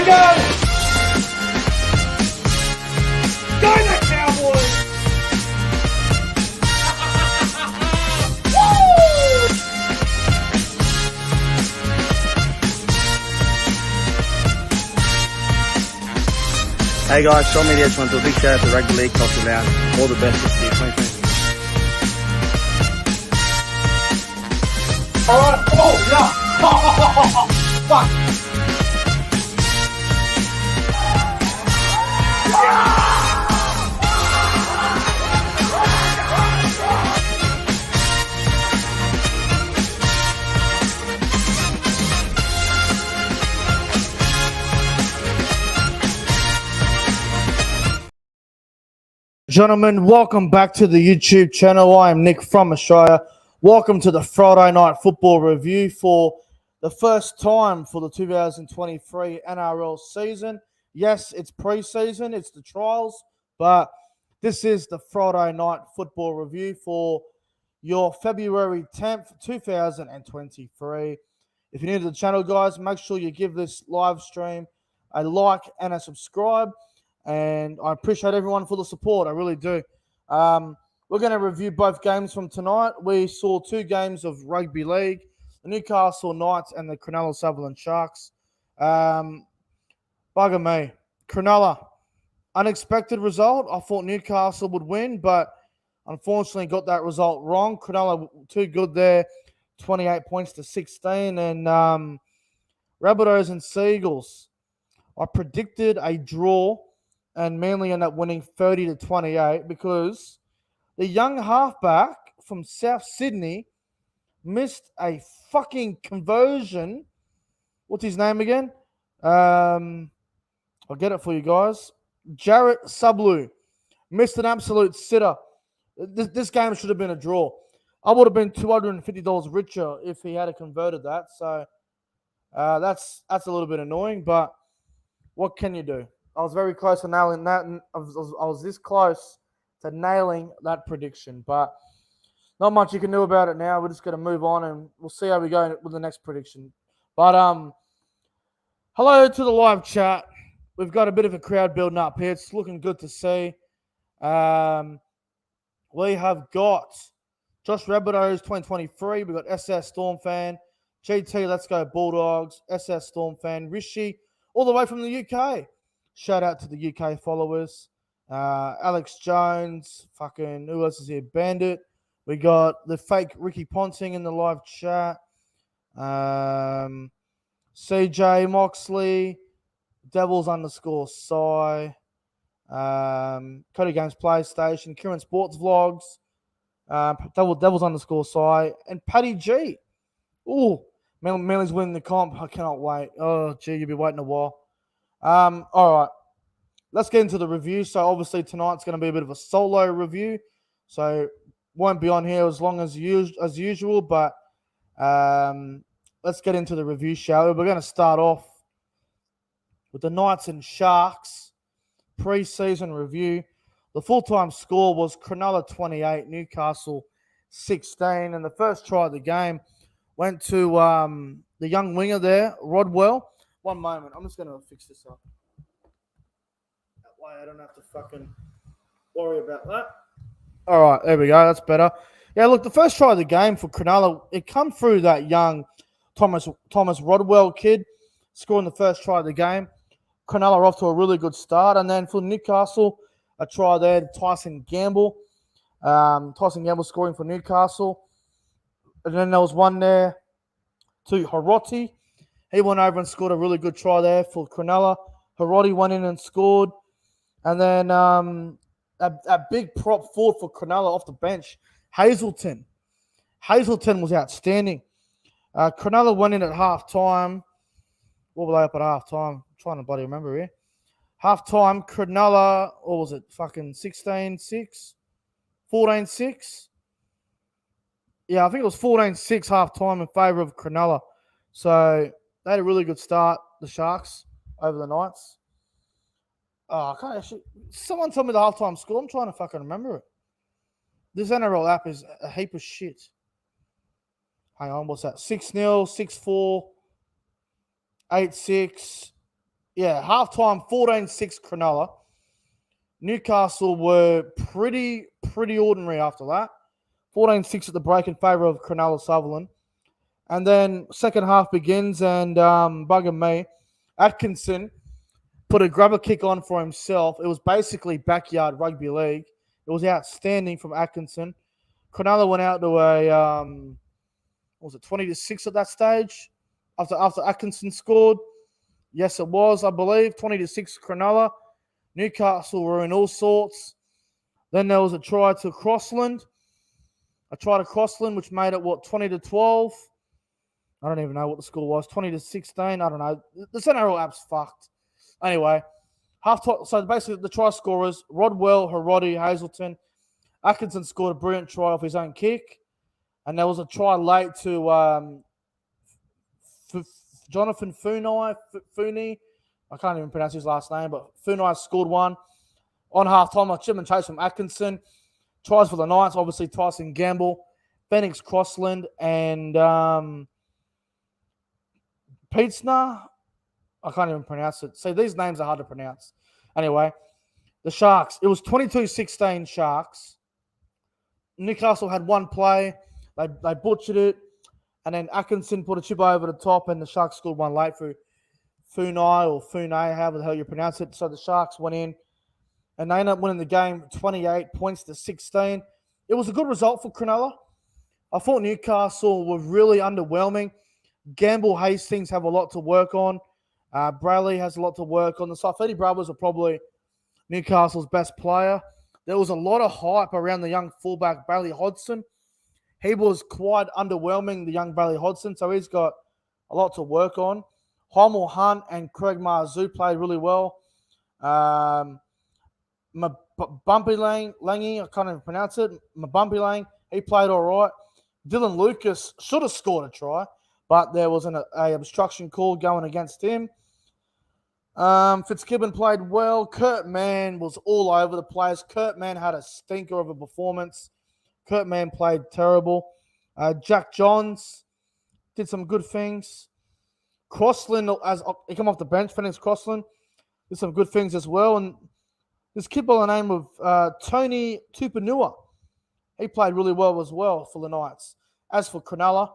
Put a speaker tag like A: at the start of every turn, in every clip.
A: go! Go the Cowboys! Woo!
B: Hey guys, Sean Media just want to do a big shout out to Rugby League Culture Lounge. All the best this year, 2020.
A: Alright, oh, yeah! Fuck! Gentlemen, welcome back to the YouTube channel. I am Nick from Australia. Welcome to the Friday Night Football Review for the first time for the 2023 NRL season. Yes, it's pre-season, it's the trials, but this is the Friday Night Football Review for your February 10th, 2023. If you're new to the channel, guys, make sure you give this live stream a like and a subscribe. And I appreciate everyone for the support. I really do. We're going to review both games from tonight. We saw two games of rugby league, the Newcastle Knights and the Cronulla Sutherland Sharks. Bugger me. Cronulla, unexpected result. I thought Newcastle would win, but unfortunately got that result wrong. Cronulla too good there, 28 points to 16. And Rabbitohs and Seagulls, I predicted a draw, and Manly end up winning 30-28 because the young halfback from South Sydney missed a fucking conversion. What's his name again? I'll get it for you guys. Jarrett Sublu missed an absolute sitter. This game should have been a draw. I would have been $250 richer if he had converted that. So that's a little bit annoying, but what can you do? I was very close to nailing that, and I was this close to nailing that prediction, but not much you can do about it now. We're just going to move on, and we'll see how we go with the next prediction. But hello to the live chat. We've got a bit of a crowd building up here. It's looking good to see. We have got Josh Rabbitohs 2023. We've got SS Storm fan, GT Let's Go Bulldogs, SS Storm fan, Rishi, all the way from the UK. Shout out to the UK followers. Alex Jones, fucking, who else is here? Bandit. We got the fake Ricky Ponting in the live chat. CJ Moxley, Devils _ Psy. Cody Games PlayStation, Kieran Sports Vlogs, Devils _ Psy, and Paddy G. Ooh, Manly's winning the comp. I cannot wait. Oh, gee, you'll be waiting a while. All right, let's get into the review. So obviously tonight's going to be a bit of a solo review, so won't be on here as long as usual. But let's get into the review, shall we? We're going to start off with the Knights and Sharks pre-season review. The full-time score was Cronulla 28, Newcastle 16, and the first try of the game went to the young winger there, Rodwell. One moment. I'm just going to fix this up. That way I don't have to fucking worry about that. All right, there we go. That's better. Yeah, look, the first try of the game for Cronulla, it come through that young Thomas Rodwell kid, scoring the first try of the game. Cronulla off to a really good start. And then for Newcastle, a try there, Tyson Gamble. Tyson Gamble scoring for Newcastle. And then there was one there to Hiroti. He went over and scored a really good try there for Cronulla. Hiroti went in and scored. And then a big prop forward for Cronulla off the bench, Hazelton. Hazelton was outstanding. Cronulla went in at halftime. What were they up at halftime? I'm trying to bloody remember here. Halftime, Cronulla, what was it? Fucking 16-6? 14-6? Yeah, I think it was 14-6 halftime in favour of Cronulla. So they had a really good start, the Sharks, over the Knights. Oh, I can't actually. Someone told me the halftime score. I'm trying to fucking remember it. This NRL app is a heap of shit. Hang on, what's that? 6-0, 6-4, 8-6. halftime 14-6 Cronulla. Newcastle were pretty ordinary after that. 14-6 at the break in favour of Cronulla Sutherland. And then second half begins and bugging me, Atkinson put a grubber kick on for himself. It was basically backyard rugby league. It was outstanding from Atkinson. Cronulla went out to a, 20-6 at that stage after Atkinson scored? Yes, it was, I believe. 20-6 Cronulla. Newcastle were in all sorts. Then there was a try to Crossland. Which made it, 20-12? I don't even know what the score was. 20-16? I don't know. The NRL app's fucked. Anyway, so basically the try scorers, Rodwell, Harodi, Hazelton. Atkinson scored a brilliant try off his own kick. And there was a try late to Jonathan Funi. I can't even pronounce his last name, but Funai scored one on halftime. A chip and chase from Atkinson. Tries for the Knights, obviously Tyson Gamble, Phoenix Crossland, and Pietzner. I can't even pronounce it. See, these names are hard to pronounce. Anyway, the Sharks. It was 22-16 Sharks. Newcastle had one play. They butchered it. And then Atkinson put a chip over the top, and the Sharks scored one late for Funai or Funai, however the hell you pronounce it. So the Sharks went in, and they ended up winning the game 28-16. It was a good result for Cronulla. I thought Newcastle were really underwhelming. Gamble Hastings have a lot to work on. Brayley has a lot to work on. The Saifiti brothers are probably Newcastle's best player. There was a lot of hype around the young fullback, Bailey Hodgson. He was quite underwhelming, the young Bailey Hodgson, so he's got a lot to work on. Hymel Hunt and Craig Marzu played really well. Bumpy Langy, I can't even pronounce it. Bumpy Lang, he played all right. Dylan Lucas should have scored a try, but there was an obstruction call going against him. Fitzgibbon played well. Kurt Mann was all over the place. Kurt Mann had a stinker of a performance. Kurt Mann played terrible. Jack Johns did some good things. Crossland, as he came off the bench, Phoenix Crossland, did some good things as well. And this kid by the name of Tony Tupanua, he played really well as well for the Knights. As for Cronulla,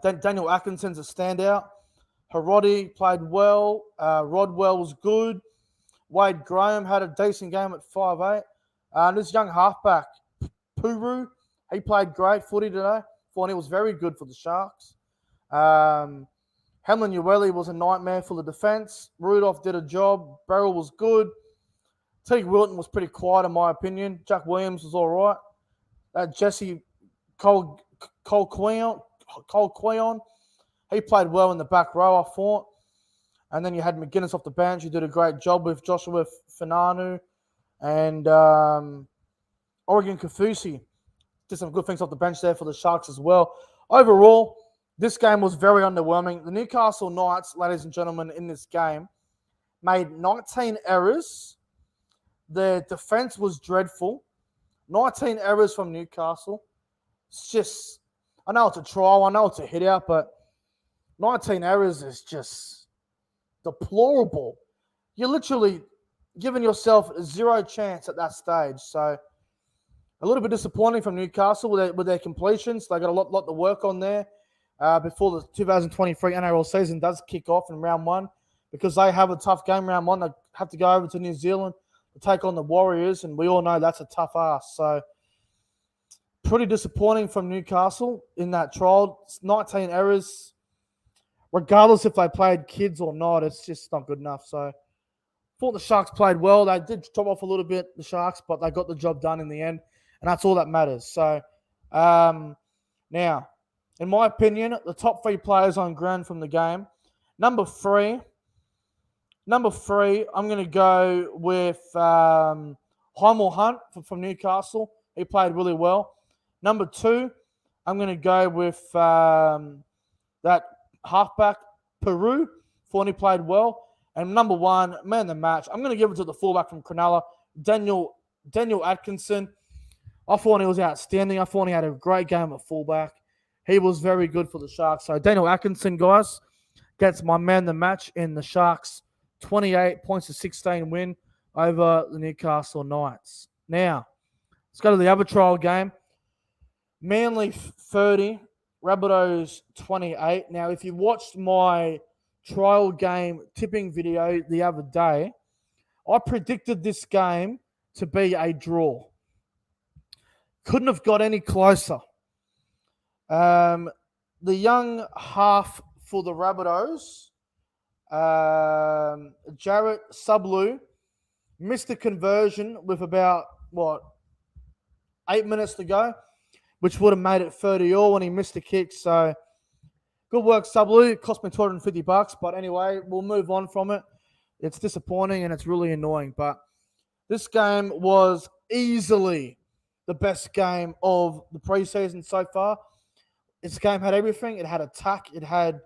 A: Daniel Atkinson's a standout. Harodi played well. Rodwell was good. Wade Graham had a decent game at 5'8". This young halfback, Puru, he played great footy today. Thought he was very good for the Sharks. Hamlin Ueli was a nightmare for the defence. Rudolph did a job. Barrel was good. Teague Wilton was pretty quiet in my opinion. Jack Williams was all right. Jesse Cole Queon, he played well in the back row, I thought. And then you had McGuinness off the bench. He did a great job with Joshua Finanu. And Oregon Kafusi did some good things off the bench there for the Sharks as well. Overall, this game was very underwhelming. The Newcastle Knights, ladies and gentlemen, in this game, made 19 errors. Their defense was dreadful. 19 errors from Newcastle. It's just, I know it's a trial, I know it's a hit out, but 19 errors is just deplorable. You're literally giving yourself zero chance at that stage. So a little bit disappointing from Newcastle with their completions. They got a lot to work on there before the 2023 NRL season does kick off in round one, because they have a tough game round one. They have to go over to New Zealand to take on the Warriors, and we all know that's a tough ask. So pretty disappointing from Newcastle in that trial. It's 19 errors. Regardless if they played kids or not, it's just not good enough. So thought the Sharks played well. They did drop off a little bit, the Sharks, but they got the job done in the end, and that's all that matters. So now, in my opinion, the top three players on ground from the game. Number three, I'm going to go with Hymel Hunt from Newcastle. He played really well. Number two, I'm going to go with that halfback, Peru. Thought he played well. And number one, man of the match, I'm going to give it to the fullback from Cronulla, Daniel Atkinson. I thought he was outstanding. I thought he had a great game at fullback. He was very good for the Sharks. So Daniel Atkinson, guys, gets my man the match in the Sharks 28 points to 16 win over the Newcastle Knights. Now, let's go to the other trial game. Manly 30, Rabbitohs 28. Now, if you watched my trial game tipping video the other day, I predicted this game to be a draw. Couldn't have got any closer. The young half for the Rabbitohs, Jarrett Sublu, missed a conversion with about, 8 minutes to go, which would have made it 30-all when he missed the kick. So, good work, Sublu. It cost me $250, but anyway, we'll move on from it. It's disappointing and it's really annoying, but this game was easily the best game of the preseason so far. This game had everything. It had attack. It had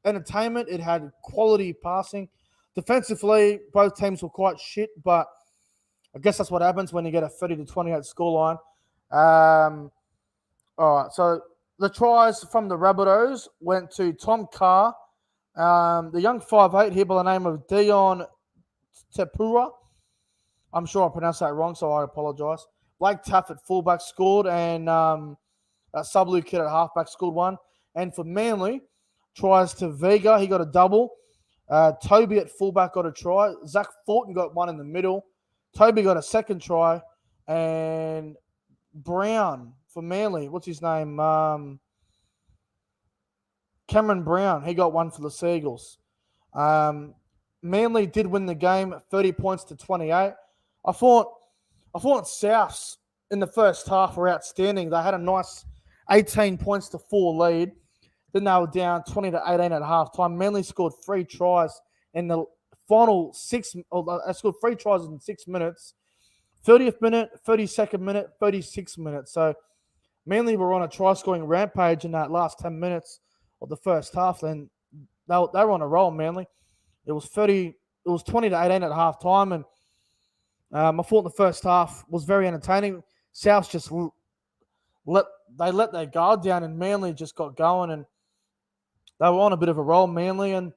A: entertainment. It had quality passing. Defensively, both teams were quite shit, but I guess that's what happens when you get a 30-28 scoreline. All right, so the tries from the Rabbitohs went to Tom Carr, the young 5'8" here by the name of Dion Tepura. I'm sure I pronounced that wrong, so I apologize. Blake Taff at fullback scored, and Sublu kid at halfback scored one. And for Manly, tries to Vega, he got a double. Toby at fullback got a try. Zach Thornton got one in the middle. Toby got a second try. And Brown for Manly, what's his name? Cameron Brown, he got one for the Seagulls. Manly did win the game, 30 points to 28. I thought Souths in the first half were outstanding. They had a nice 18 points to 4 lead. Then they were down 20-18 at halftime. Manly scored 3 tries in the final 6. They scored 3 tries in 6 minutes. 30th minute, 32nd minute, 36th minute. So Manly were on a try-scoring rampage in that last 10 minutes of the first half. Then they were on a roll, Manly. It was 20-18 at halftime, and I thought the first half was very entertaining. Souths just let their guard down, and Manly just got going, and they were on a bit of a roll, Manly. And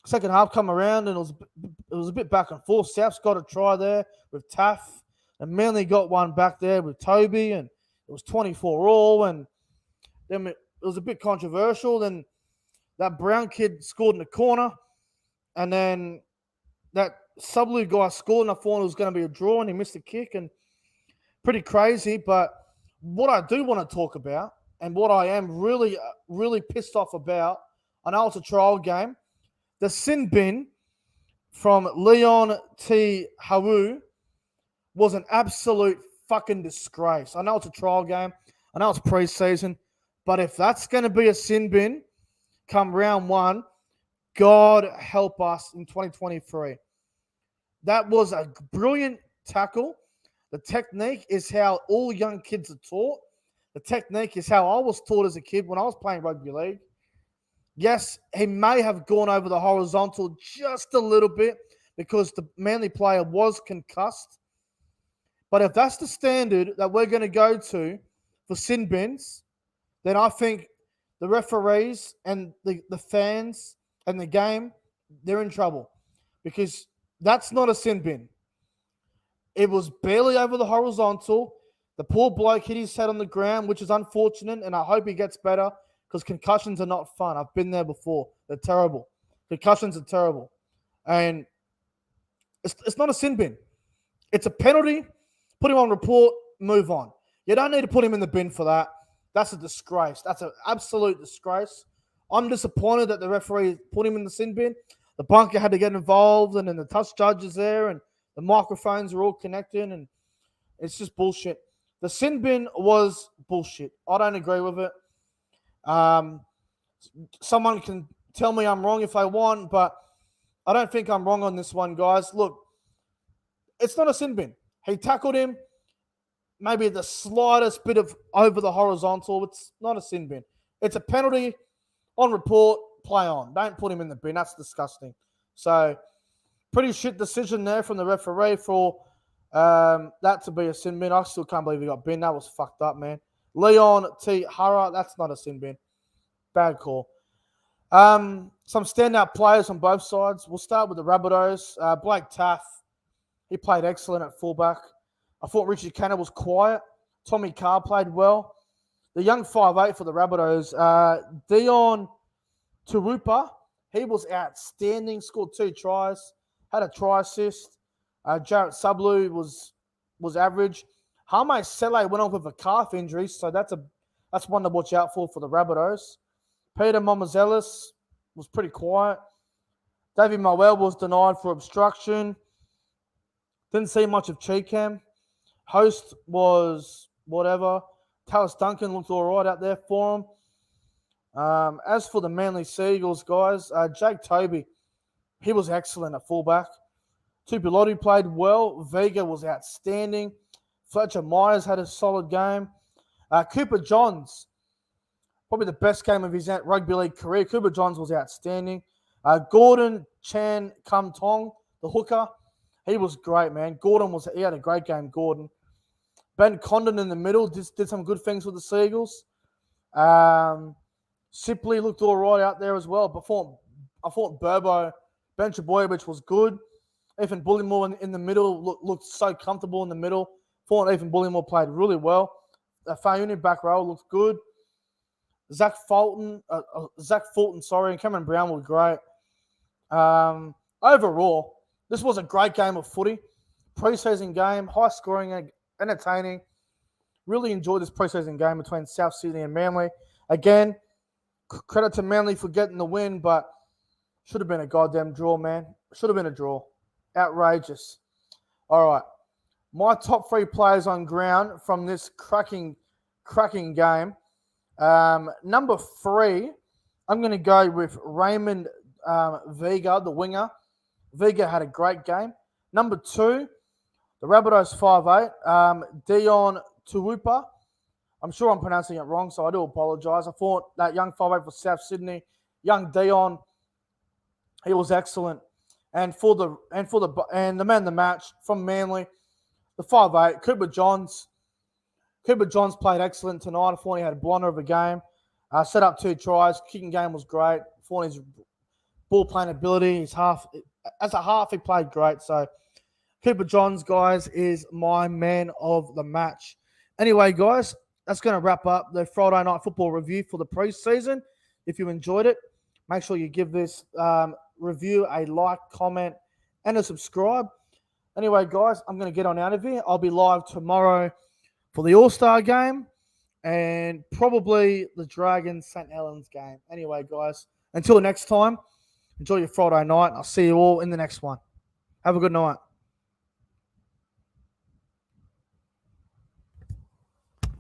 A: second half come around, and it was a bit back and forth. Souths got a try there with Taff, and Manly got one back there with Toby, and it was 24-all, and then it was a bit controversial. Then that Brown kid scored in the corner, and then that Sublu guy scored, and I thought it was going to be a draw, and he missed a kick, and pretty crazy. But what I do want to talk about, and what I am really, really pissed off about, I know it's a trial game, the sin bin from Leon T. Hawu was an absolute fucking disgrace. I know it's a trial game. I know it's preseason. But if that's going to be a sin bin come round 1, God help us in 2023. That was a brilliant tackle. The technique is how all young kids are taught. The technique is how I was taught as a kid when I was playing rugby league. Yes, he may have gone over the horizontal just a little bit because the Manly player was concussed. But if that's the standard that we're going to go to for sin bins, then I think the referees and the fans and the game, they're in trouble because that's not a sin bin. It was barely over the horizontal. The poor bloke hit his head on the ground, which is unfortunate, and I hope he gets better because concussions are not fun. I've been there before. They're terrible. Concussions are terrible. And it's not a sin bin. It's a penalty. Put him on report, move on. You don't need to put him in the bin for that. That's a disgrace. That's an absolute disgrace. I'm disappointed that the referee put him in the sin bin. The bunker had to get involved, and then the touch judge is there, and the microphones are all connected, and it's just bullshit. The sin bin was bullshit. I don't agree with it. Someone can tell me I'm wrong if they want, but I don't think I'm wrong on this one, guys. Look, it's not a sin bin. He tackled him, maybe the slightest bit of over the horizontal. It's not a sin bin. It's a penalty on report, play on. Don't put him in the bin. That's disgusting. So, pretty shit decision there from the referee for that to be a sin bin. I still can't believe he got bin. That was fucked up, man. Leon T. Hara, that's not a sin bin. Bad call. Some standout players on both sides. We'll start with the Rabbitohs. Blake Taff, he played excellent at fullback. I thought Richard Canner was quiet. Tommy Carr played well. The young 5'8" for the Rabbitohs, Dion Turupa, he was outstanding, scored 2 tries, had a try assist. Jarrett Sublu was average. Hame Sele went off with a calf injury, so that's one to watch out for the Rabbitohs. Peter Momozelis was pretty quiet. David Mowell was denied for obstruction. Didn't see much of Cheekham. Host was whatever. Tallis Duncan looked all right out there for him. As for the Manly Seagulls, guys, Jake Toby, he was excellent at fullback. Tupilotti played well. Vega was outstanding. Fletcher Myers had a solid game. Cooper Johns, probably the best game of his rugby league career. Cooper Johns was outstanding. Gordon Chan Kum Tong, the hooker, he was great, man. He had a great game, Gordon. Ben Condon in the middle did some good things with the Seagulls. Sipley looked all right out there as well. I thought Burbo, Ben Trbojevic was good. Ethan Bullimore in the middle looked so comfortable in the middle. Thought Ethan Bullimore played really well. Fayuni back row looked good. Zach Fulton, and Cameron Brown were great. Overall, this was a great game of footy. Preseason game, high scoring, entertaining. Really enjoyed this preseason game between South Sydney and Manly. Again, credit to Manly for getting the win, but should have been a goddamn draw, man. Should have been a draw. Outrageous. All right. My top 3 players on ground from this cracking game. Number 3, I'm going to go with Raymond Vega, the winger. Vega had a great game. Number 2, the Rabbitohs 5'8", Dion Turupa. I'm sure I'm pronouncing it wrong, so I do apologise. I thought that young 5'8" for South Sydney, young Dion, he was excellent. And the man of the match from Manly, the 5'8", Cooper Johns. Cooper Johns played excellent tonight. I thought he had a blinder of a game. Set up 2 tries. Kicking game was great. I thought his ball playing ability, as a half, he played great. So Cooper Johns, guys, is my man of the match. Anyway, guys, that's going to wrap up the Friday Night Football review for the preseason. If you enjoyed it, make sure you give this review a like, comment, and a subscribe. Anyway, guys, I'm going to get on out of here. I'll be live tomorrow for the All-Star game and probably the Dragons St. Helens game. Anyway, guys, until next time, enjoy your Friday night. I'll see you all in the next one. Have a good night.